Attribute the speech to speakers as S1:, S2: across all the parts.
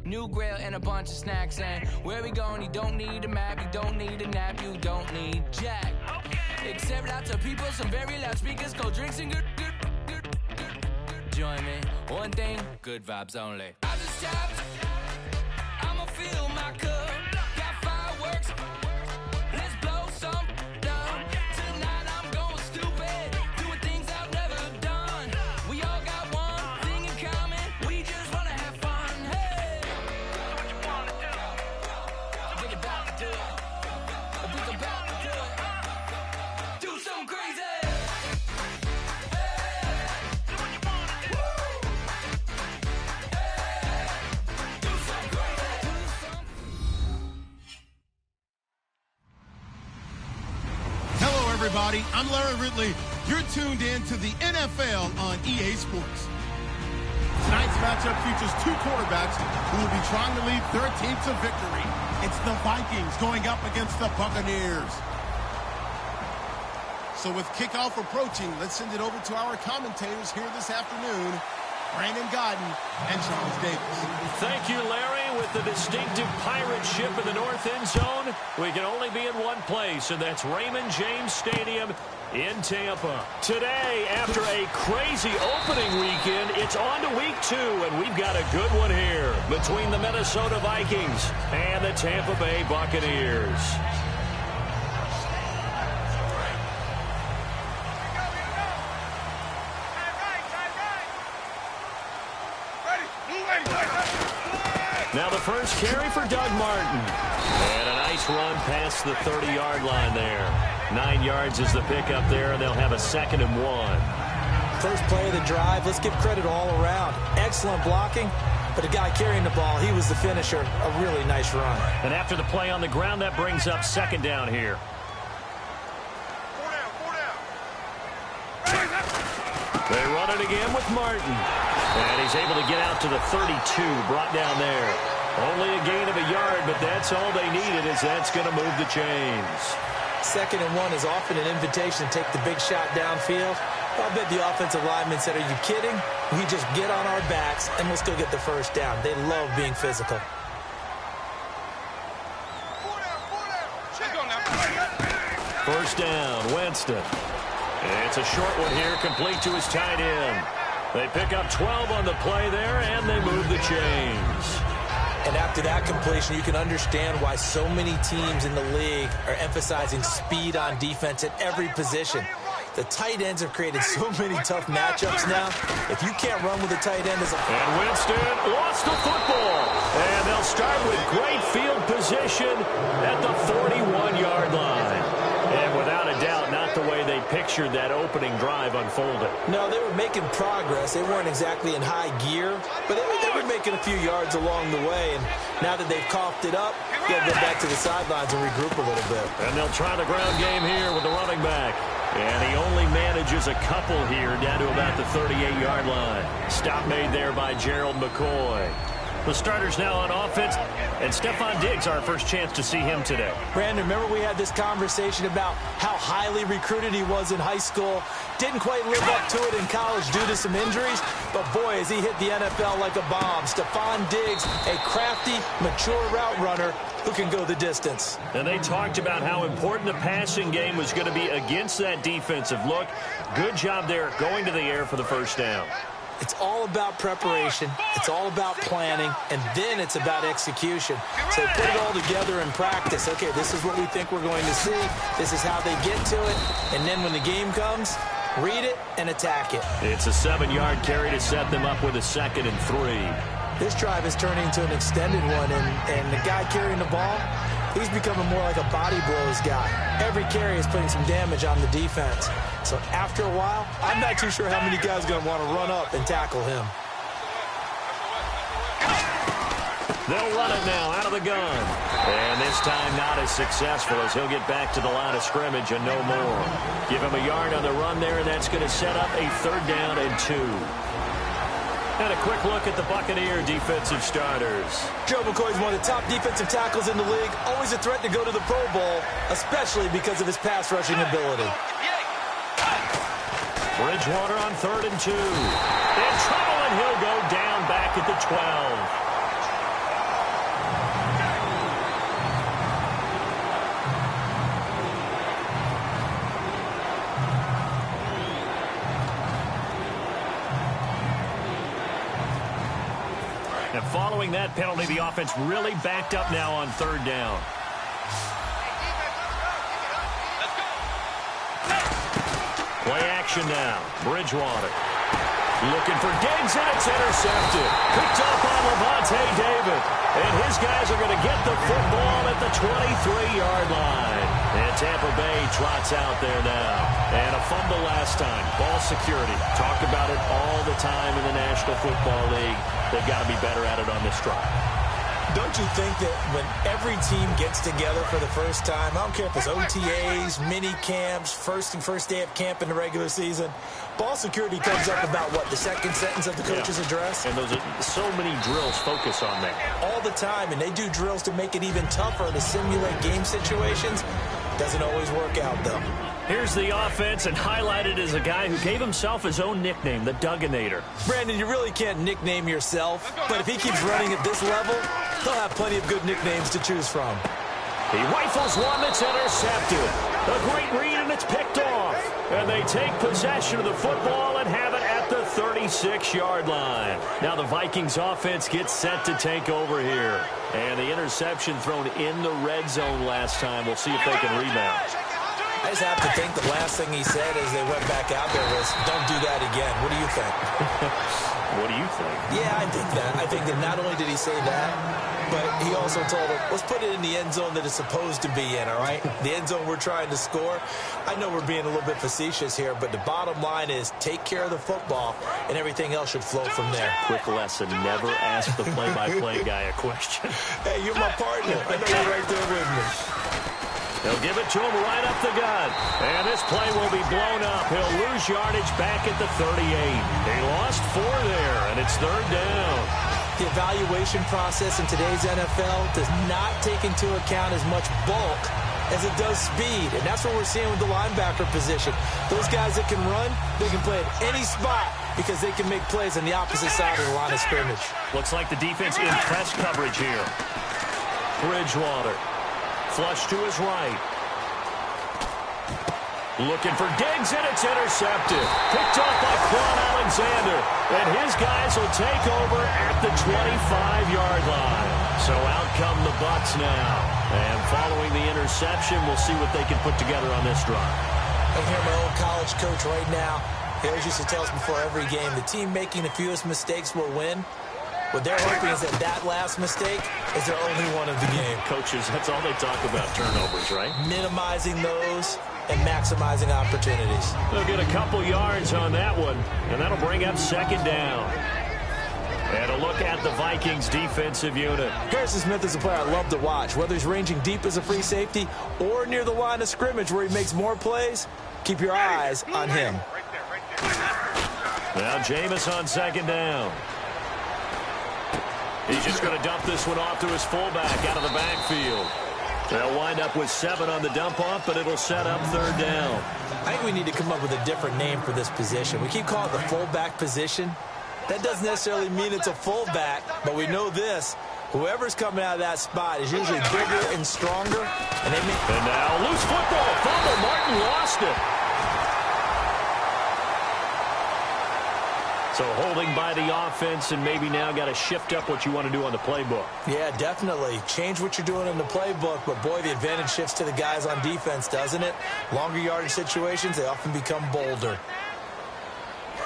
S1: New grill and a bunch of snacks, and where we going, you don't need a map, you don't need a nap, you don't need jack. Except lots of people, some very loud speakers, cold drinks and good. Join me, one thing, good vibes only. I just tapped, I'ma fill my cup, got fireworks, let's blow some down. Tonight I'm going stupid, doing things I've never done. We all got one thing in common, we just wanna have fun. Hey, what you wanna do? We're about to do it. We're about to do it. Do something crazy.
S2: Everybody, I'm Larry Ridley. You're tuned in to the NFL on EA Sports. Tonight's matchup features two quarterbacks who will be trying to lead their team to victory. It's the Vikings going up against the Buccaneers. So with kickoff approaching, let's send it over to our commentators here this afternoon, Brandon Godden and Charles Davis.
S3: Thank you, Larry. With the distinctive pirate ship in the north end zone, we can only be in one place, and that's Raymond James Stadium in Tampa. Today, after a crazy opening weekend, it's on to week 2, and we've got a good one here between the Minnesota Vikings and the Tampa Bay Buccaneers. Now the first carry for Doug Martin. And a nice run past the 30-yard line there. 9 yards is the pickup there, and they'll have a 2nd and 1.
S4: First play of the drive, let's give credit all around. Excellent blocking, but the guy carrying the ball, he was the finisher. A really nice run.
S3: And after the play on the ground, that brings up 2nd down here. They run it again with Martin. And he's able to get out to the 32, brought down there. Only a gain of a yard, but that's all they needed, as that's going to move the chains.
S4: 2nd and 1 is often an invitation to take the big shot downfield. I bet the offensive lineman said, are you kidding? We just get on our backs, and we'll still get the first down. They love being physical.
S3: First down, Winston. It's a short one here, complete to his tight end. They pick up 12 on the play there, and they move the chains.
S4: And after that completion, you can understand why so many teams in the league are emphasizing speed on defense at every position. The tight ends have created so many tough matchups now. If you can't run with a tight end as a...
S3: And Winston lost the football. And they'll start with great field position at the 41-yard line. And without a doubt, not the way they pictured that opening drive unfolded.
S4: No, they were making progress. They weren't exactly in high gear, but they were making a few yards along the way. And now that they've coughed it up, they'll go back to the sidelines and regroup a little bit.
S3: And they'll try the ground game here with the running back. And he only manages a couple here down to about the 38-yard line. Stop made there by Gerald McCoy. The starters now on offense, and Stephon Diggs, our first chance to see him today.
S4: Brandon, remember we had this conversation about how highly recruited he was in high school. Didn't quite live up to it in college due to some injuries, but boy, has he hit the NFL like a bomb. Stephon Diggs, a crafty, mature route runner who can go the distance.
S3: And they talked about how important the passing game was going to be against that defensive look. Good job there going to the air for the first down.
S4: It's all about preparation. It's all about planning, and then it's about execution. So put it all together in practice. Okay, this is what we think we're going to see. This is how they get to it. And then when the game comes, read it and attack it.
S3: It's a 7-yard carry to set them up with a 2nd and 3.
S4: This drive is turning into an extended one, and the guy carrying the ball, he's becoming more like a body blows guy. Every carry is putting some damage on the defense. So after a while, I'm not too sure how many guys are going to want to run up and tackle him.
S3: They'll run it now out of the gun. And this time not as successful, as he'll get back to the line of scrimmage and no more. Give him a yard on the run there, and that's going to set up a 3rd down and 2. And a quick look at the Buccaneer defensive starters.
S4: Joe McCoy is one of the top defensive tackles in the league. Always a threat to go to the Pro Bowl, especially because of his pass rushing ability.
S3: Bridgewater on 3rd and 2. In trouble, and he'll go down back at the 12. And following that penalty, the offense really backed up now on third down. Play action now. Bridgewater. Looking for Diggs, and it's intercepted. Picked up on Levante David. And his guys are going to get the football at the 23-yard line. And Tampa Bay trots out there now. And a fumble last time. Ball security. Talk about it all the time in the National Football League. They've got to be better at it on this drive.
S4: Don't you think that when every team gets together for the first time, I don't care if it's OTAs, mini camps, first day of camp in the regular season, ball security comes up about, what, the second sentence of the coach's address?
S3: And those are so many drills focus on that.
S4: All the time, and they do drills to make it even tougher to simulate game situations. Doesn't always work out, though.
S3: Here's the offense, and highlighted as a guy who gave himself his own nickname, the Dugginator.
S4: Brandon, you really can't nickname yourself, but if he keeps running at this level, he'll have plenty of good nicknames to choose from.
S3: He rifles one that's intercepted. A great read, and it's picked off. And they take possession of the football and have it at the 36-yard line. Now the Vikings offense gets set to take over here. And the interception thrown in the red zone last time. We'll see if they can rebound.
S4: I just have to think the last thing he said as they went back out there was, don't do that again. What do you think?
S3: What do you think?
S4: Yeah, I think that. I think that not only did he say that, but he also told them, let's put it in the end zone that it's supposed to be in, all right? The end zone we're trying to score. I know we're being a little bit facetious here, but the bottom line is take care of the football, and everything else should flow from there.
S3: Quick lesson, never ask the play-by-play guy a question.
S4: Hey, you're my partner. I know you're right there with me.
S3: They'll give it to him right up the gut. And this play will be blown up. He'll lose yardage back at the 38. They lost 4 there, and it's third down.
S4: The evaluation process in today's NFL does not take into account as much bulk as it does speed. And that's what we're seeing with the linebacker position. Those guys that can run, they can play at any spot because they can make plays on the opposite side of the line of scrimmage.
S3: Looks like the defense in press coverage here. Bridgewater. Flush to his right. Looking for Diggs, and it's intercepted. Picked up by Quan Alexander. And his guys will take over at the 25-yard line. So out come the Bucs now. And following the interception, we'll see what they can put together on this drive.
S4: I hear my old college coach right now. He always used to tell us before every game, the team making the fewest mistakes will win. What they're hoping is that last mistake is their only one of the game.
S3: Coaches, that's all they talk about, turnovers, right?
S4: Minimizing those and maximizing opportunities.
S3: They'll get a couple yards on that one, and that'll bring up second down. And a look at the Vikings defensive unit.
S4: Harrison Smith is a player I love to watch. Whether he's ranging deep as a free safety or near the line of scrimmage where he makes more plays, keep your eyes on him.
S3: Now Jameis on second down. He's just going to dump this one off to his fullback out of the backfield. They'll wind up with 7 on the dump-off, but it'll set up third down.
S4: I think we need to come up with a different name for this position. We keep calling it the fullback position. That doesn't necessarily mean it's a fullback, but we know this. Whoever's coming out of that spot is usually bigger and stronger. And
S3: now loose football. Fumble. Martin lost it. So holding by the offense, and maybe now got to shift up what you want to do on the playbook.
S4: Yeah, definitely. Change what you're doing in the playbook, but boy, the advantage shifts to the guys on defense, doesn't it? Longer yardage situations, they often become bolder.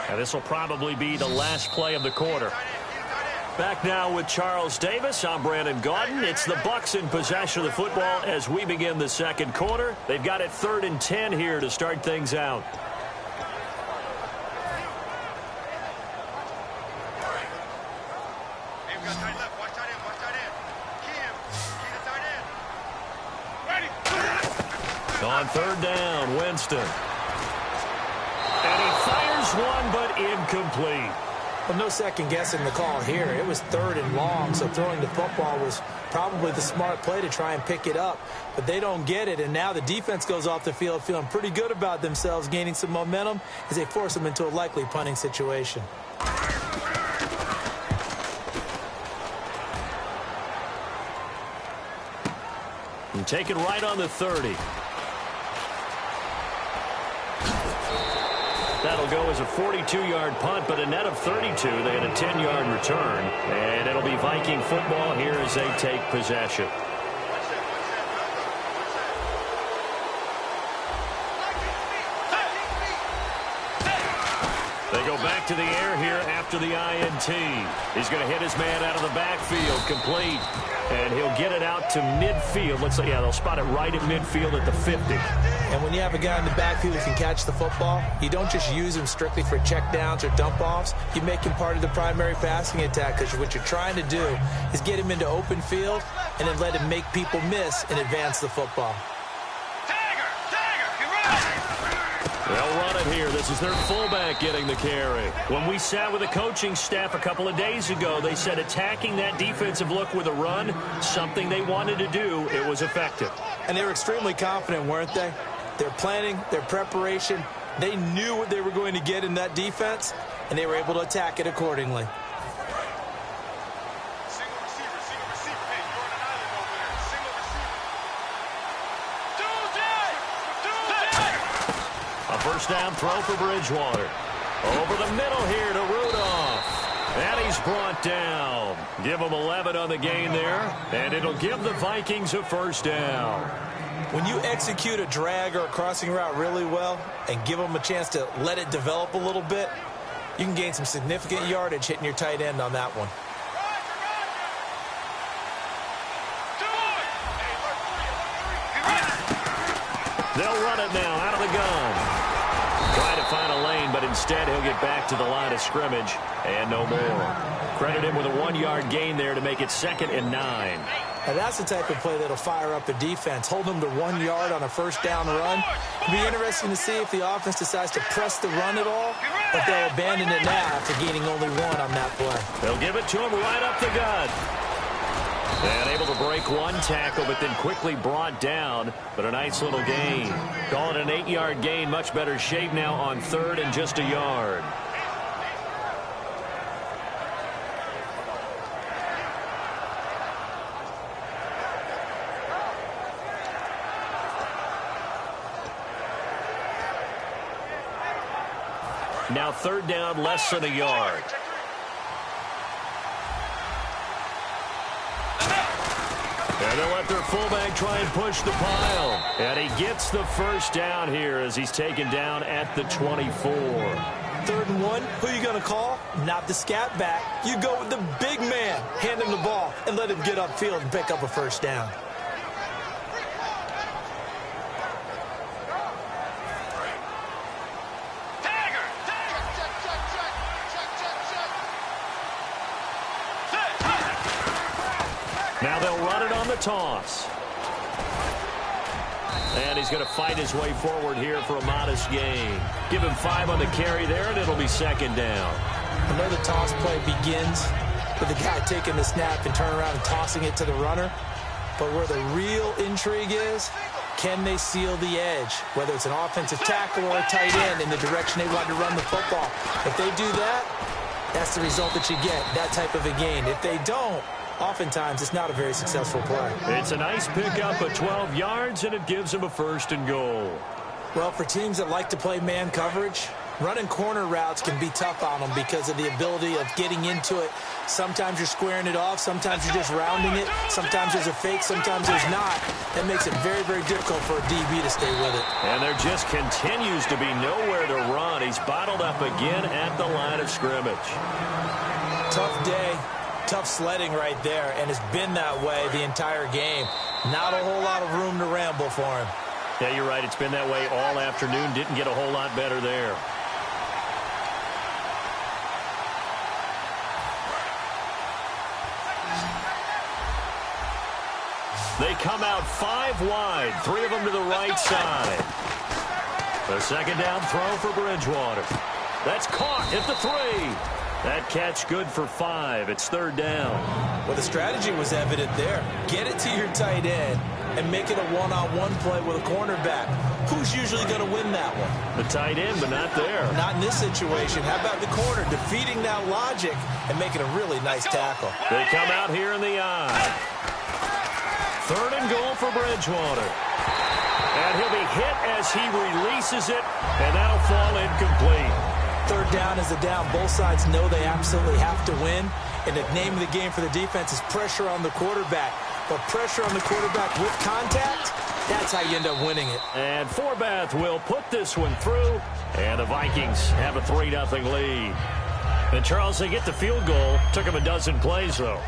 S3: And this will probably be the last play of the quarter. Back now with Charles Davis. I'm Brandon Gaudin. It's the Bucs in possession of the football as we begin the second quarter. They've got it 3rd and 10 here to start things out. On third down, Winston. And he fires one, but incomplete.
S4: Well, no second guessing the call here. It was 3rd and long, so throwing the football was probably the smart play to try and pick it up. But they don't get it, and now the defense goes off the field feeling pretty good about themselves, gaining some momentum as they force them into a likely punting situation.
S3: And take it right on the 30. That'll go as a 42-yard punt, but a net of 32. They had a 10-yard return. And it'll be Viking football here as they take possession. They go back to the air here after the INT. He's going to hit his man out of the backfield, complete. And he'll get it out to midfield. Looks like, yeah, they'll spot it right at midfield at the 50.
S4: And when you have a guy in the backfield who can catch the football, you don't just use him strictly for checkdowns or dump-offs. You make him part of the primary passing attack, because what you're trying to do is get him into open field and then let him make people miss and advance the football.
S3: They'll run it here. This is their fullback getting the carry. When we sat with the coaching staff a couple of days ago, they said attacking that defensive look with a run, something they wanted to do. It was effective.
S4: And they were extremely confident, weren't they? Their planning, their preparation, they knew what they were going to get in that defense, and they were able to attack it accordingly.
S3: First down throw for Bridgewater. Over the middle here to Rudolph. And he's brought down. Give him 11 on the gain there. And it'll give the Vikings a first down.
S4: When you execute a drag or a crossing route really well and give them a chance to let it develop a little bit, you can gain some significant yardage hitting your tight end on that one.
S3: They'll run it now out of the gun. Trying to find a lane, but instead he'll get back to the line of scrimmage and no more. Credit him with a 1-yard gain there to make it 2nd and 9.
S4: Now that's the type of play that'll fire up the defense. Hold them to 1 yard on a first down run. It'll be interesting to see if the offense decides to press the run at all, or if they'll abandon it now after gaining only 1 on that play.
S3: They'll give it to him right up the gut. And able to break one tackle, but then quickly brought down. But a nice little gain. Call it an 8-yard gain. Much better shape now on 3rd and just a yard. Now 3rd down, less than a yard. And they'll let their fullback try and push the pile. And he gets the first down here as he's taken down at the 24.
S4: 3rd and 1, who are you going to call? Not the scat back. You go with the big man. Hand him the ball and let him get upfield and pick up a first down.
S3: Now they'll run it on the toss. And he's going to fight his way forward here for a modest gain. Give him 5 on the carry there, and it'll be 2nd down.
S4: I know the toss play begins with the guy taking the snap and turning around and tossing it to the runner. But where the real intrigue is, can they seal the edge? Whether it's an offensive tackle or a tight end in the direction they want to run the football. If they do that, that's the result that you get, that type of a gain. If they don't, oftentimes it's not a very successful play.
S3: It's a nice pickup of 12 yards, and it gives them a 1st and goal.
S4: Well, for teams that like to play man coverage, running corner routes can be tough on them because of the ability of getting into it. Sometimes you're squaring it off. Sometimes you're just rounding it. Sometimes there's a fake. Sometimes there's not. That makes it very, very difficult for a DB to stay with it.
S3: And there just continues to be nowhere to run. He's bottled up again at the line of scrimmage.
S4: Tough day. Tough sledding right there, and it's been that way the entire game. Not a whole lot of room to ramble for him.
S3: Yeah, you're right. It's been that way all afternoon. Didn't get a whole lot better there. They come out 5 wide, 3 of them to the right side. The 2nd down throw for Bridgewater. That's caught at the 3. That catch good for 5. It's 3rd down.
S4: Well, the strategy was evident there. Get it to your tight end and make it a one-on-one play with a cornerback. Who's usually going to win that one?
S3: The tight end, but not there.
S4: Not in this situation. How about the corner defeating that logic and making a really nice tackle?
S3: They come out here in the eye. 3rd and goal for Bridgewater. And he'll be hit as he releases it, and that'll fall incomplete.
S4: Third down is a down. Both sides know they absolutely have to win. And the name of the game for the defense is pressure on the quarterback. But pressure on the quarterback with contact, that's how you end up winning it.
S3: And Forbath will put this one through. And the Vikings have a 3-0 lead. And, Charles, they get the field goal. Took them a dozen plays, though.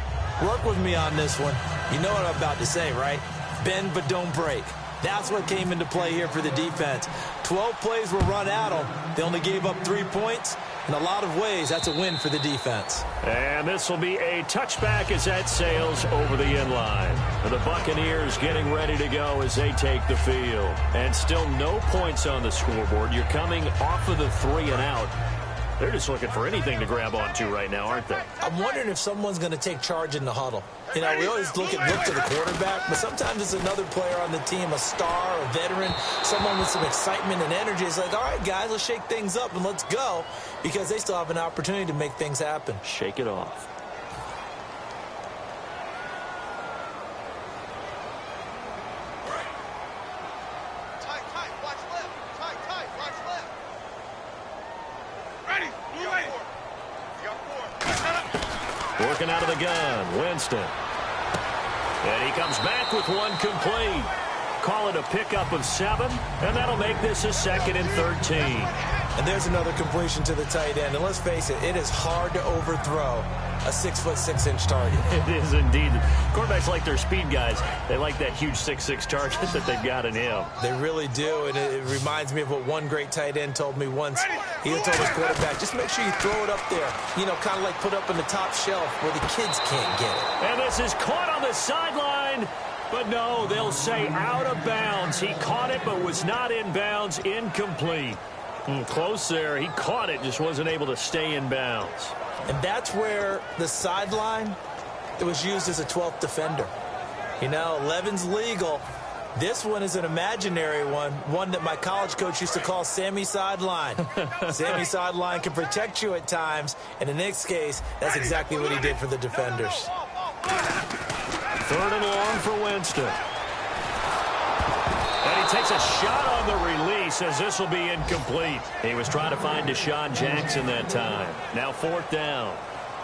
S4: Work with me on this one. You know what I'm about to say, right? Bend but don't break. That's what came into play here for the defense. 12 plays were run at them. They only gave up 3 points. In a lot of ways, that's a win for the defense.
S3: And this will be a touchback as that sails over the end line. And the Buccaneers getting ready to go as they take the field. And still no points on the scoreboard. You're coming off of the 3 and out. They're just looking for anything to grab onto right now, aren't they?
S4: I'm wondering if someone's going to take charge in the huddle. You know, we always look to the quarterback, but sometimes it's another player on the team, a star, a veteran, someone with some excitement and energy. It's like, all right, guys, let's shake things up and let's go, because they still have an opportunity to make things happen.
S3: Shake it off. Working out of the gun, Winston. And he comes back with one complete. Call it a pickup of 7, and that'll make this a 2nd and 13.
S4: And there's another completion to the tight end. And let's face it, it is hard to overthrow a 6'6" target.
S3: It is indeed. Quarterbacks like their speed guys. They like that huge 6'6" target that they've got in him.
S4: They really do, and it reminds me of what one great tight end told me once. He told his quarterback, just make sure you throw it up there, you know, kind of like put up in the top shelf where the kids can't get it.
S3: And this is caught on the sideline. But no, they'll say out of bounds. He caught it but was not in bounds. Incomplete. Close there. He caught it, just wasn't able to stay in bounds.
S4: And that's where the sideline, it was used as a 12th defender. You know, 11's legal. This one is an imaginary one that my college coach used to call Sammy Sideline. Sammy Sideline can protect you at times, and in this case, that's exactly what he did for the defenders.
S3: 3rd and long for Winston. And he takes a shot on the release as this will be incomplete. He was trying to find Deshaun Jackson that time. Now 4th down.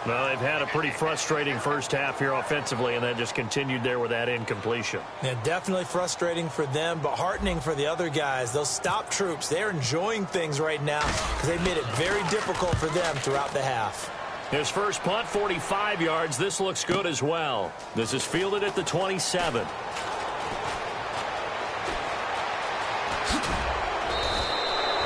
S3: Well, they've had a pretty frustrating first half here offensively, and that just continued there with that incompletion.
S4: Yeah, definitely frustrating for them, but heartening for the other guys. Those stop troops, they're enjoying things right now because they've made it very difficult for them throughout the half.
S3: His first punt, 45 yards. This looks good as well. This is fielded at the 27.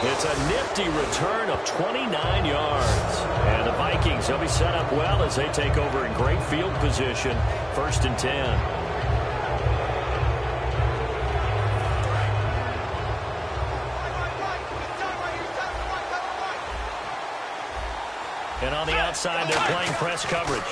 S3: It's a nifty return of 29 yards. And the Vikings, they'll be set up well as they take over in great field position. 1st and 10. And on the outside, they're playing press coverage.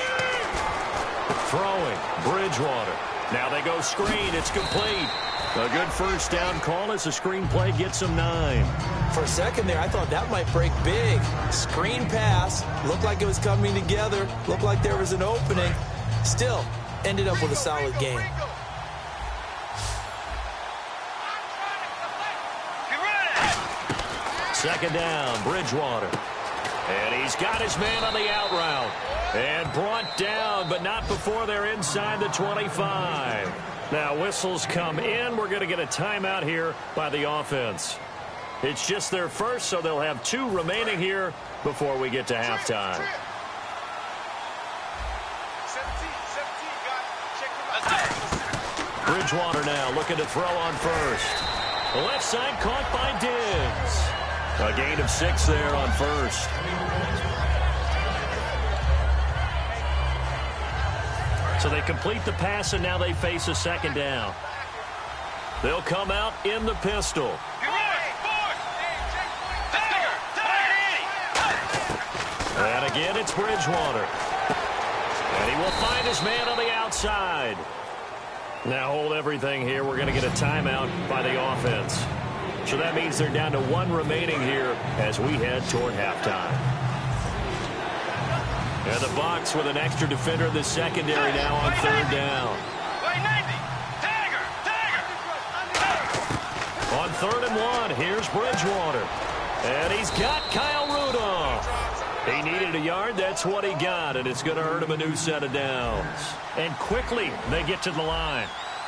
S3: Throwing, Bridgewater. Now they go screen. It's complete. A good first down call as the screen play gets them 9.
S4: For a second there, I thought that might break big. Screen pass. Looked like it was coming together. Looked like there was an opening. Still, ended up with a solid game.
S3: Second down, Bridgewater. And he's got his man on the out route. And brought down, but not before they're inside the 25. Now whistles come in. We're going to get a timeout here by the offense. It's just their first, so they'll have 2 remaining here before we get to halftime. Bridgewater now looking to throw on first. The left side caught by Diggs. A gain of 6 there on first. So they complete the pass, and now they face a second down. They'll come out in the pistol. And again, it's Bridgewater. And he will find his man on the outside. Now hold everything here. We're going to get a timeout by the offense. So that means they're down to 1 remaining here as we head toward halftime. And the Bucs with an extra defender in the secondary now on 3rd down. On 3rd and 1, here's Bridgewater. And he's got Kyle Rudolph. He needed a yard. That's what he got, and it's going to earn him a new set of downs. And quickly, they get to the line.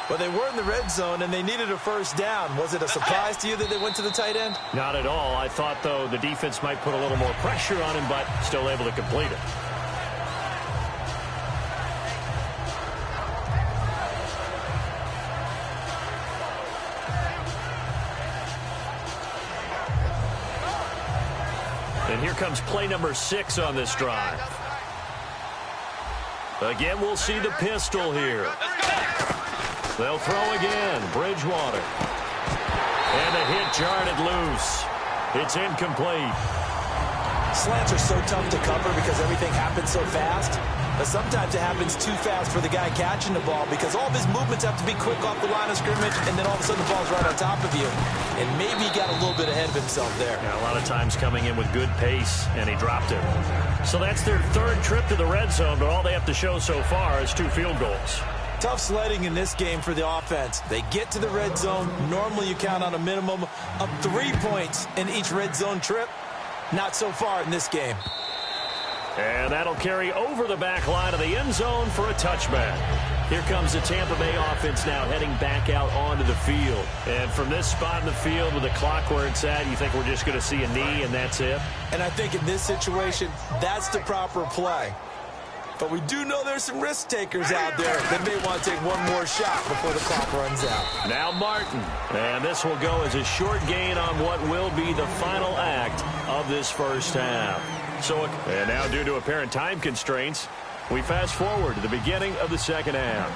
S4: Well, they were in the red zone, and they needed a first down. Was it a surprise to you that they went to the tight end?
S3: Not at all. I thought, though, the defense might put a little more pressure on him, but still able to complete it. And here comes play number 6 on this drive. Again, we'll see the pistol here. They'll throw again. Bridgewater. And a hit jarred it loose. It's incomplete.
S4: Slants are so tough to cover because everything happens so fast. But sometimes it happens too fast for the guy catching the ball because all of his movements have to be quick off the line of scrimmage, and then all of a sudden the ball's right on top of you. And maybe he got a little bit ahead of himself there.
S3: Yeah, a lot of times coming in with good pace, and he dropped it. So that's their third trip to the red zone, but all they have to show so far is 2 field goals.
S4: Tough sledding in this game for the offense. They get to the red zone. Normally you count on a minimum of 3 points in each red zone trip. Not so far in this game.
S3: And that'll carry over the back line of the end zone for a touchback. Here comes the Tampa Bay offense now heading back out onto the field. And from this spot in the field with the clock where it's at, you think we're just going to see a knee and that's it?
S4: And I think in this situation, that's the proper play. But we do know there's some risk takers out there that may want to take one more shot before the clock runs out.
S3: Now Martin. And this will go as a short gain on what will be the final act of this first half. And now due to apparent time constraints, we fast forward to the beginning of the second half.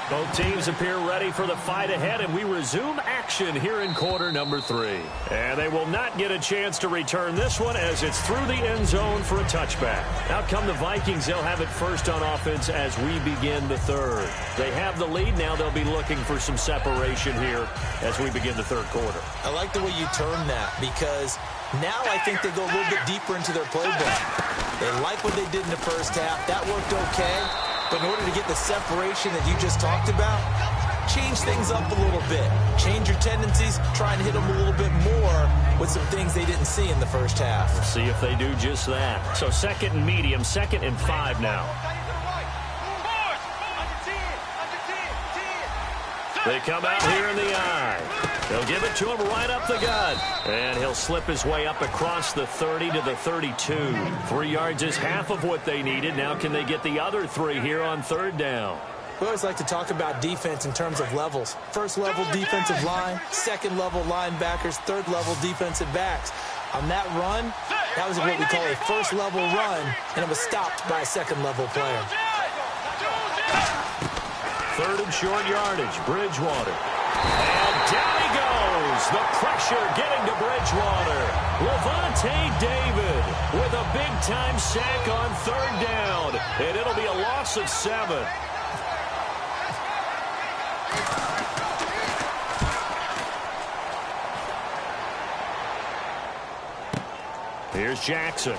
S3: Both teams appear ready for the fight ahead, and we resume action here in quarter number 3. And they will not get a chance to return this one as it's through the end zone for a touchback. Out come the Vikings. They'll have it first on offense as we begin the third. They have the lead. Now they'll be looking for some separation here as we begin the third quarter.
S4: I like the way you turn that because now I think they go a little bit deeper into their playbook. They like what they did in the first half. That worked okay. But in order to get the separation that you just talked about, change things up a little bit. Change your tendencies. Try and hit them a little bit more with some things they didn't see in the first half.
S3: We'll see if they do just that. So 2nd and medium, 2nd and 5 now. They come out here in the eye. They'll give it to him right up the gut. And he'll slip his way up across the 30 to the 32. 3 yards is half of what they needed. Now can they get the other 3 here on third down?
S4: We always like to talk about defense in terms of levels. First level defensive line, second level linebackers, third level defensive backs. On that run, that was what we call a first level run, and it was stopped by a second level player.
S3: 3rd and short yardage, Bridgewater. And down he goes. The pressure getting to Bridgewater. Levante David with a big-time sack on 3rd down. And it'll be a loss of 7. Here's Jackson.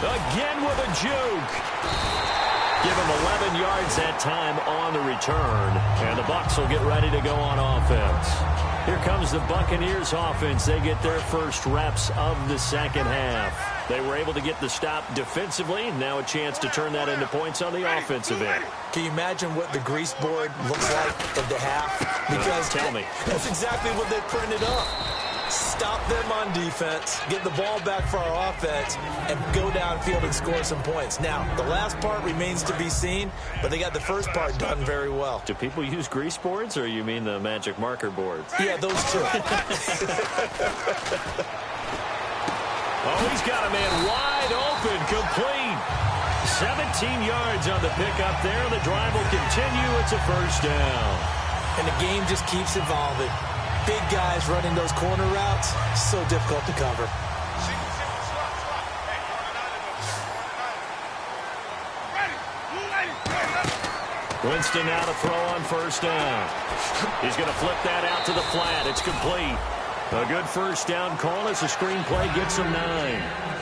S3: Again with a juke. Give him 11 yards that time on the return. And the Bucs will get ready to go on offense. Here comes the Buccaneers offense. They get their first reps of the second half. They were able to get the stop defensively. Now a chance to turn that into points on the offensive end.
S4: Can you imagine what the grease board looks like at the half? Because
S3: tell me.
S4: That's exactly what they printed up. Stop them on defense, get the ball back for our offense, and go downfield and score some points. Now, the last part remains to be seen, but they got the first part done very well.
S3: Do people use grease boards, or you mean the magic marker boards?
S4: Yeah, those two.
S3: Oh, he's got a man wide open, complete. 17 yards on the pickup there. The drive will continue. It's a first down.
S4: And the game just keeps evolving. Big guys running those corner routes, so difficult to cover.
S3: Winston now to throw on first down. He's going to flip that out to the flat. It's complete. A good first down call as the screenplay gets him 9.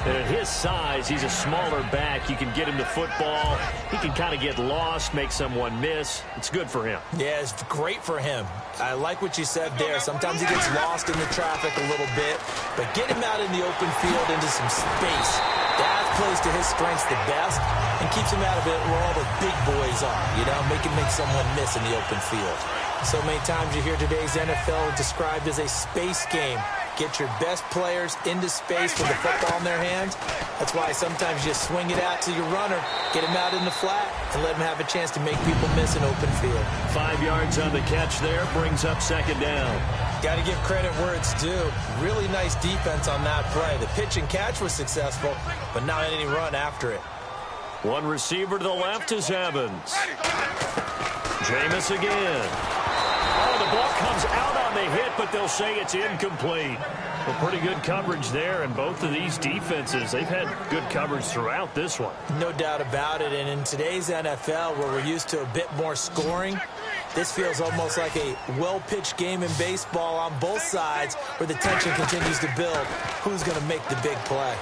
S3: And at his size, he's a smaller back. You can get him to football. He can kind of get lost, make someone miss. It's good for him.
S4: Yeah, it's great for him. I like what you said there. Sometimes he gets lost in the traffic a little bit, but get him out in the open field into some space. That plays to his strengths the best and keeps him out of it where all the big boys are, you know, make someone miss in the open field. So many times you hear today's NFL described as a space game. Get your best players into space with the football in their hands. That's why sometimes you swing it out to your runner, get him out in the flat, and let him have a chance to make people miss an open field.
S3: 5 yards on the catch there, brings up second down.
S4: Got to give credit where it's due. Really nice defense on that play. The pitch and catch was successful, but not any run after it.
S3: One receiver to the left is Evans. Jameis again. Oh, the ball comes out on the hit, but they'll say it's incomplete. Well, pretty good coverage there, and both of these defenses, they've had good coverage throughout this one.
S4: No doubt about it, and in today's NFL, where we're used to a bit more scoring, this feels almost like a well-pitched game in baseball on both sides, where the tension continues to build. Who's going to make the big play?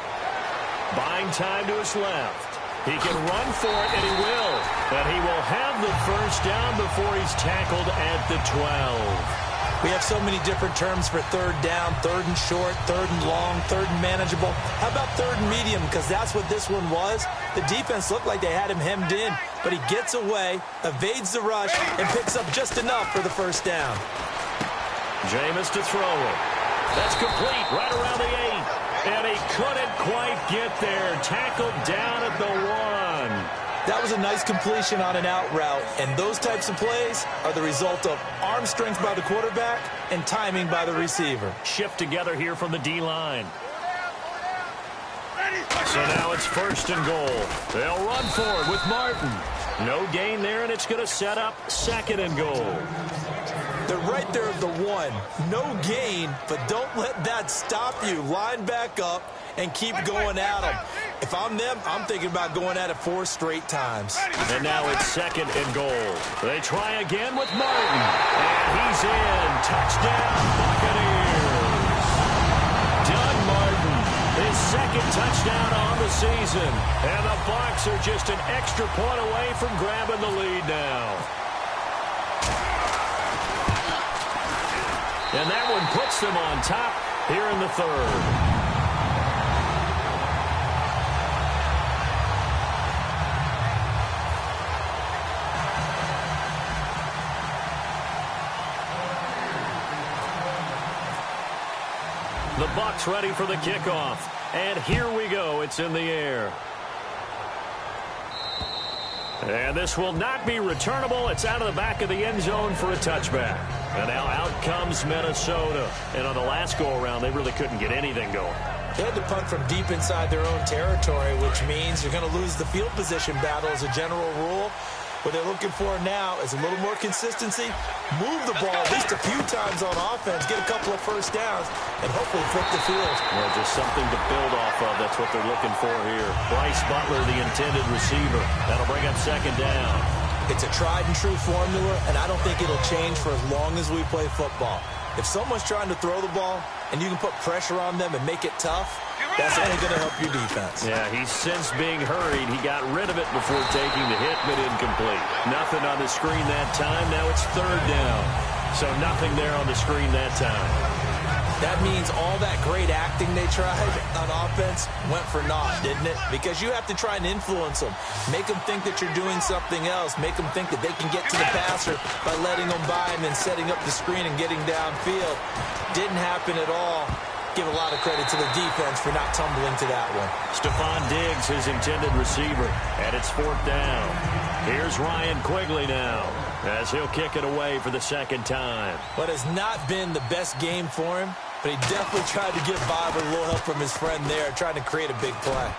S3: Buying time to his left. He can run for it, and he will. But he will have the first down before he's tackled at the 12.
S4: We have so many different terms for third down, third and short, third and long, third and manageable. How about third and medium? Because that's what this one was. The defense looked like they had him hemmed in, but he gets away, evades the rush, and picks up just enough for the first down.
S3: Jameis to throw it. That's complete right around the 8. And he couldn't quite get there. Tackled down at the 1.
S4: That was a nice completion on an out route, and those types of plays are the result of arm strength by the quarterback and timing by the receiver.
S3: Shift together here from the D-line. So now it's first and goal. They'll run for it with Martin. No gain there, and it's going to set up second and goal.
S4: They're right there at the 1. No gain, but don't let that stop you. Line back up and keep going at them. If I'm them, I'm thinking about going at it 4 straight times.
S3: And now it's second and goal. They try again with Martin. And he's in. Touchdown, Buccaneers. Doug Martin, his second touchdown on the season. And the Bucs are just an extra point away from grabbing the lead now. And that one puts them on top here in the third. The Bucs ready for the kickoff. And here we go. It's in the air. And this will not be returnable. It's out of the back of the end zone for a touchback. And now out comes Minnesota. And on the last go-around, they really couldn't get anything going.
S4: They had to punt from deep inside their own territory, which means you're going to lose the field position battle as a general rule. What they're looking for now is a little more consistency, move the ball at least a few times on offense, get a couple of first downs, and hopefully flip the field.
S3: Well, just something to build off of. That's what they're looking for here. Bryce Butler, the intended receiver. That'll bring up second down.
S4: It's a tried-and-true formula, and I don't think it'll change for as long as we play football. If someone's trying to throw the ball and you can put pressure on them and make it tough, that's only going to help your defense.
S3: Yeah, he's since being hurried. He got rid of it before taking the hit, but incomplete. Nothing on the screen that time. Now it's third down. So nothing there on the screen that time.
S4: That means all that great acting they tried on offense went for naught, didn't it? Because you have to try and influence them. Make them think that you're doing something else. Make them think that they can get to the passer by letting them by him and setting up the screen and getting downfield. Didn't happen at all. Give a lot of credit to the defense for not tumbling to that one.
S3: Stephon Diggs, his intended receiver, and it's fourth down. Here's Ryan Quigley now as he'll kick it away for the second time.
S4: What has not been the best game for him, but he definitely tried to get by with a little help from his friend there, trying to create a big play.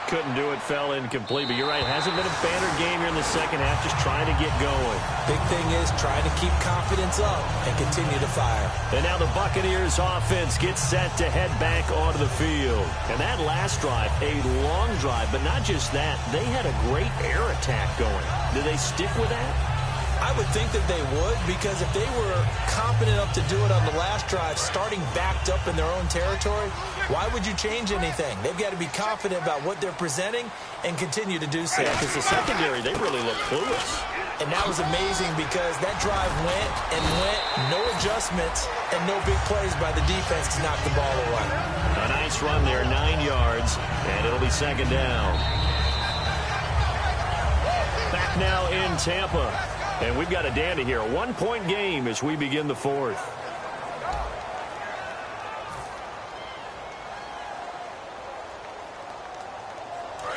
S3: Couldn't do it, fell incomplete, but you're right, hasn't been a banner game here in the second half, just trying to get going.
S4: Big thing is trying to keep confidence up and continue to fire.
S3: And now the Buccaneers offense gets set to head back onto the field. And that last drive, a long drive, but not just that, they had a great air attack going. Do they stick with that?
S4: I would think that they would, because if they were competent enough to do it on the last drive, starting backed up in their own territory, why would you change anything? They've got to be confident about what they're presenting and continue to do so.
S3: Yeah, because the secondary, they really look clueless.
S4: And that was amazing because that drive went and went, no adjustments, and no big plays by the defense to knock the ball away.
S3: A nice run there, 9 yards, and it'll be second down. Back now in Tampa, and we've got a dandy here. A 1-point game as we begin the fourth.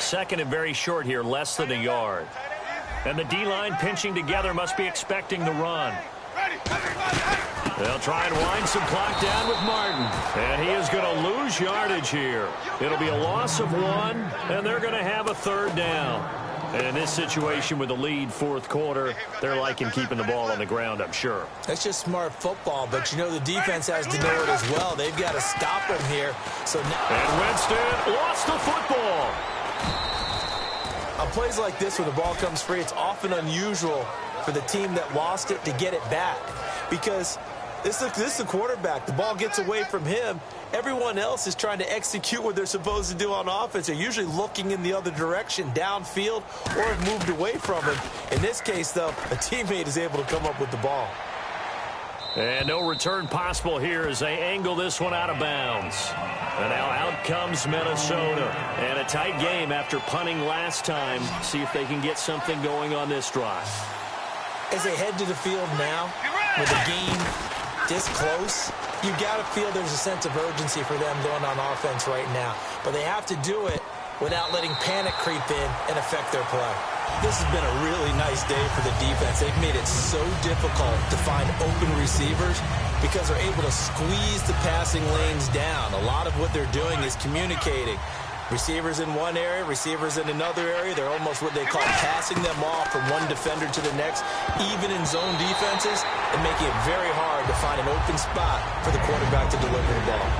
S3: Second and very short here, less than a yard. And the D-line pinching together, must be expecting the run. They'll try and wind some clock down with Martin. And he is going to lose yardage here. It'll be a loss of 1, and they're going to have a third down. And in this situation with the lead fourth quarter, they're liking keeping the ball on the ground, I'm sure.
S4: That's just smart football, but you know the defense has to know it as well. They've got to stop him here.
S3: And Winston lost the football.
S4: On plays like this where the ball comes free, it's often unusual for the team that lost it to get it back, because this is the quarterback. The ball gets away from him. Everyone else is trying to execute what they're supposed to do on offense. They're usually looking in the other direction, downfield, or have moved away from him. In this case, though, a teammate is able to come up with the ball.
S3: And no return possible here as they angle this one out of bounds. And now out comes Minnesota. And a tight game after punting last time. See if they can get something going on this drive.
S4: As they head to the field now, with the game this close, you've got to feel there's a sense of urgency for them going on offense right now. But they have to do it without letting panic creep in and affect their play. This has been a really nice day for the defense. They've made it so difficult to find open receivers because they're able to squeeze the passing lanes down. A lot of what they're doing is communicating. Receivers in one area, receivers in another area. They're almost what they call passing them off from one defender to the next, even in zone defenses, and making it very hard to find an open spot for the quarterback to deliver the ball.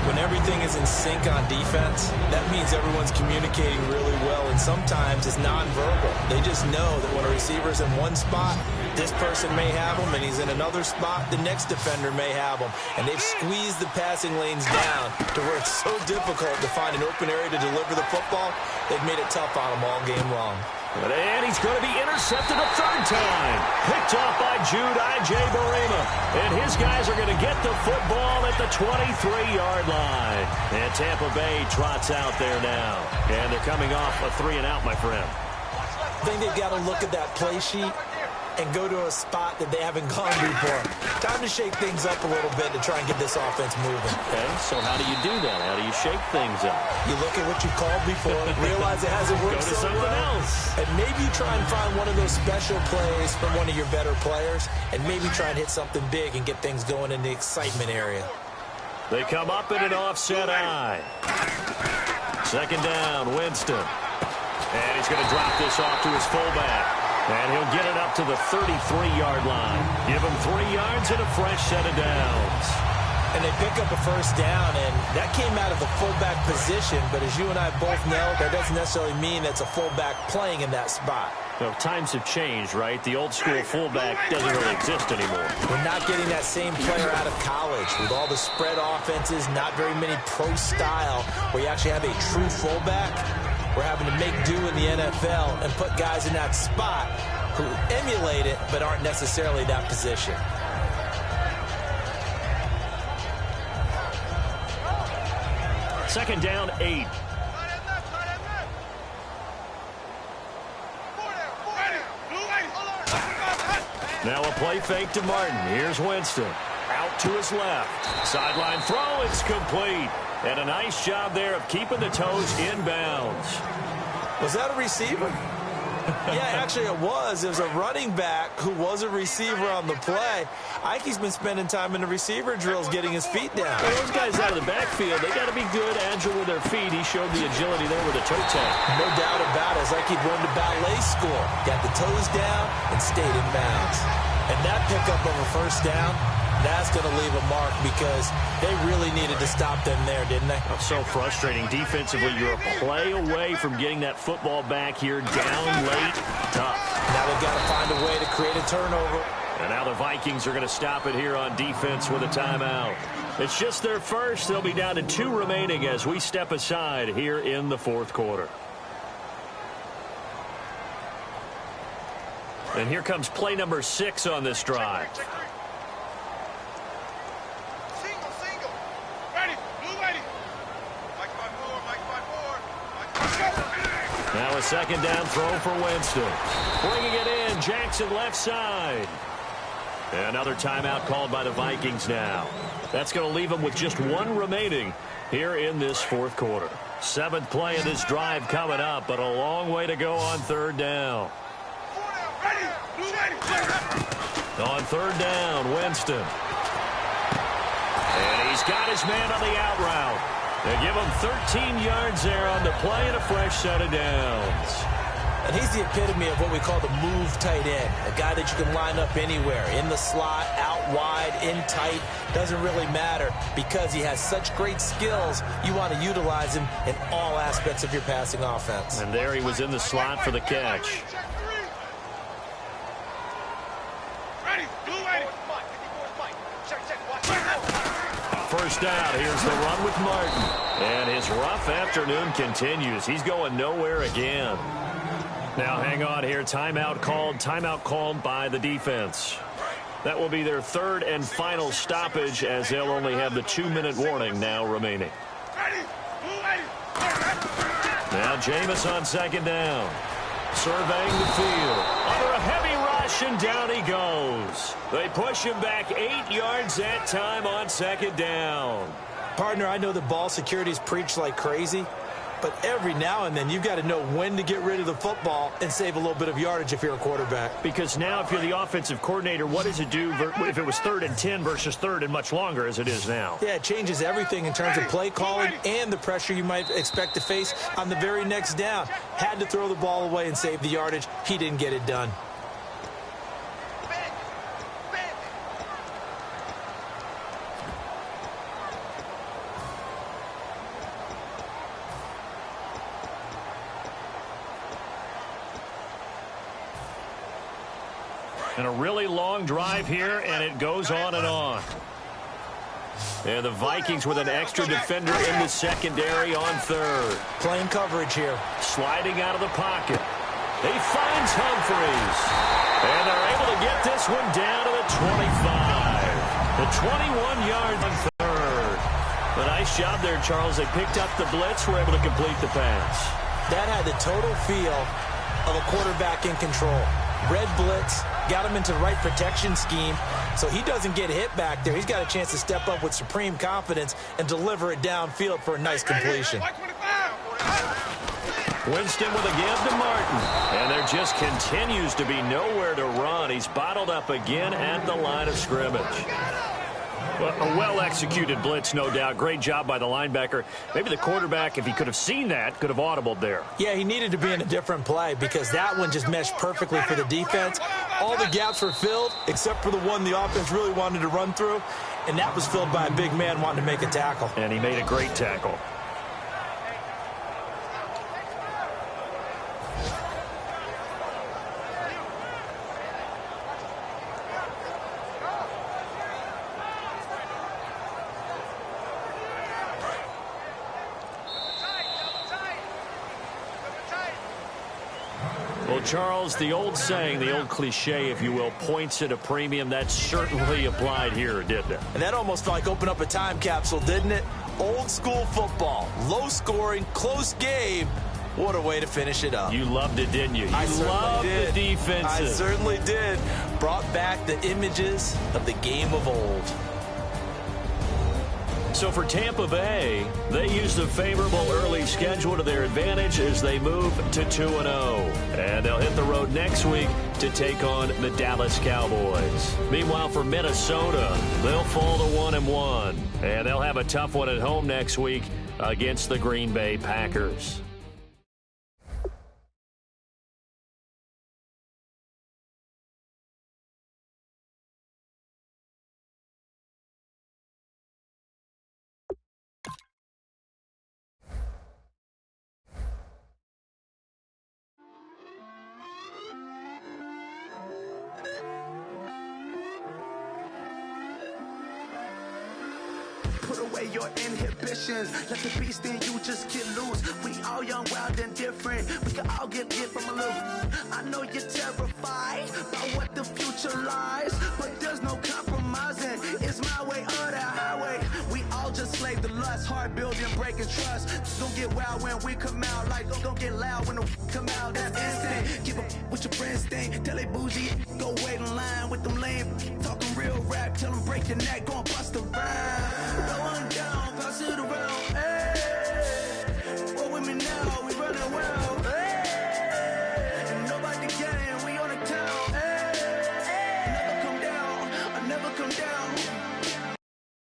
S4: When everything is in sync on defense, that means everyone's communicating really well, and sometimes it's nonverbal. They just know that when a receiver's in one spot, this person may have him, and he's in another spot, the next defender may have him. And they've squeezed the passing lanes down to where it's so difficult to find an open area to deliver the football. They've made it tough on them all game long.
S3: And he's going to be intercepted a third time. Picked off by Jude Ije-Barima. And his guys are going to get the football at the 23-yard line. And Tampa Bay trots out there now. And they're coming off a 3-and-out, my friend.
S4: I think they've got to look at that play sheet and go to a spot that they haven't gone before. Time to shake things up a little bit to try and get this offense moving.
S3: Okay, so how do you do that? How do you shake things up?
S4: You look at what you called before, realize it hasn't worked so well,
S3: else.
S4: and maybe you try and find one of those special plays from one of your better players, and maybe try and hit something big and get things going in the excitement area.
S3: They come up in an offset eye. Second down, Winston. And he's going to drop this off to his fullback. And he'll get it up to the 33-yard line. Give him 3 yards and a fresh set of downs.
S4: And they pick up a first down, and that came out of the fullback position. But as you and I both know, that doesn't necessarily mean that's a fullback playing in that spot.
S3: Well, times have changed, right? The old-school fullback doesn't really exist anymore.
S4: We're not getting that same player out of college. With all the spread offenses, not very many pro style, where you actually have a true fullback. We're having to make do in the NFL and put guys in that spot who emulate it but aren't necessarily that position.
S3: Second down, 8. Now a play fake to Martin. Here's Winston. Out to his left. Sideline throw, it's complete. And a nice job there of keeping the toes inbounds.
S4: Was that a receiver? Yeah, actually it was. It was a running back who was a receiver on the play. Ike's been spending time in the receiver drills getting his feet down.
S3: Well, those guys out of the backfield, they got to be good, agile with their feet. He showed the agility there with a toe tap.
S4: No doubt about it. It's like he'd run to ballet school. Got the toes down and stayed in bounds. And that pickup of a first down, that's going to leave a mark because they really needed to stop them there, didn't they?
S3: Oh, so frustrating. Defensively, you're a play away from getting that football back here, down late, tough.
S4: Now they've got to find a way to create a turnover.
S3: And now the Vikings are going to stop it here on defense with a timeout. It's just their first. They'll be down to 2 remaining as we step aside here in the fourth quarter. And here comes play number 6 on this drive.
S5: Single. Ready. Blue ready. Mike 5-4.
S3: Now a second down throw for Winston. Bringing it in. Jackson left side. Another timeout called by the Vikings now. That's going to leave them with just 1 remaining here in this fourth quarter. 7th play of this drive coming up, but a long way to go on 3rd down. On 3rd down, Winston. And he's got his man on the out route. They give him 13 yards there on the play and a fresh set of downs.
S4: And he's the epitome of what we call the move tight end, a guy that you can line up anywhere, in the slot, out wide, in tight, doesn't really matter because he has such great skills. You want to utilize him in all aspects of your passing offense.
S3: And there he was in the slot for the catch. First down, here's the run with Martin. And his rough afternoon continues. He's going nowhere again. Now hang on here. Timeout called by the defense. That will be their 3rd and final stoppage as they'll only have the 2-minute warning now remaining. Now Jameis on 2nd down. Surveying the field. Under a heavy rush, and down he goes. They push him back 8 yards that time on 2nd down.
S4: Partner, I know the ball security is preached like crazy, but every now and then you've got to know when to get rid of the football and save a little bit of yardage if you're a quarterback.
S3: Because now if you're the offensive coordinator, what does it do if it was 3rd and 10 versus 3rd and much longer as it is now?
S4: Yeah, it changes everything in terms of play calling and the pressure you might expect to face on the very next down. Had to throw the ball away and save the yardage. He didn't get it done.
S3: And a really long drive here, and it goes on and on. And the Vikings with an extra defender in the secondary on 3rd.
S4: Playing coverage here.
S3: Sliding out of the pocket. He finds Humphreys. And they're able to get this one down to the 25. The 21 yards on 3rd. A nice job there, Charles. They picked up the blitz, were able to complete the pass.
S4: That had the total feel of a quarterback in control. Red blitz, got him into the right protection scheme, so he doesn't get hit back there. He's got a chance to step up with supreme confidence and deliver it downfield for a nice completion.
S3: Winston with a give to Martin. And there just continues to be nowhere to run. He's bottled up again at the line of scrimmage. Well, a well-executed blitz, no doubt. Great job by the linebacker. Maybe the quarterback, if he could have seen that, could have audibled there.
S4: Yeah, he needed to be in a different play because that one just meshed perfectly for the defense. All the gaps were filled except for the one the offense really wanted to run through, and that was filled by a big man wanting to make a tackle.
S3: And he made a great tackle. Well, Charles, the old saying, the old cliche, if you will, points at a premium. That certainly applied here, didn't it?
S4: And that almost like opened up a time capsule, didn't it? Old school football, low scoring, close game. What a way to finish it up.
S3: You loved it, didn't you? You loved the defenses.
S4: I certainly did. Brought back the images of the game of old.
S3: So for Tampa Bay, they used a favorable early schedule to their advantage as they move to 2-0. And they'll hit the road next week to take on the Dallas Cowboys. Meanwhile, for Minnesota, they'll fall to 1-1. And they'll have a tough one at home next week against the Green Bay Packers.
S6: put away your inhibitions. Let the beast in you just get loose. We all young, wild, and different. We can all get hit from a little. I know you're terrified about what the future lies, but there's no compromising. It's my way or the highway. We all just slave the lust, hard building, breaking trust. Don't get wild when we come out, like don't get loud when the come out. That's instant. Keep up with your friends thing. Tell they bougie, go wait in line with them lame. Talking real rap, tell them break your neck, go and bust a rhyme.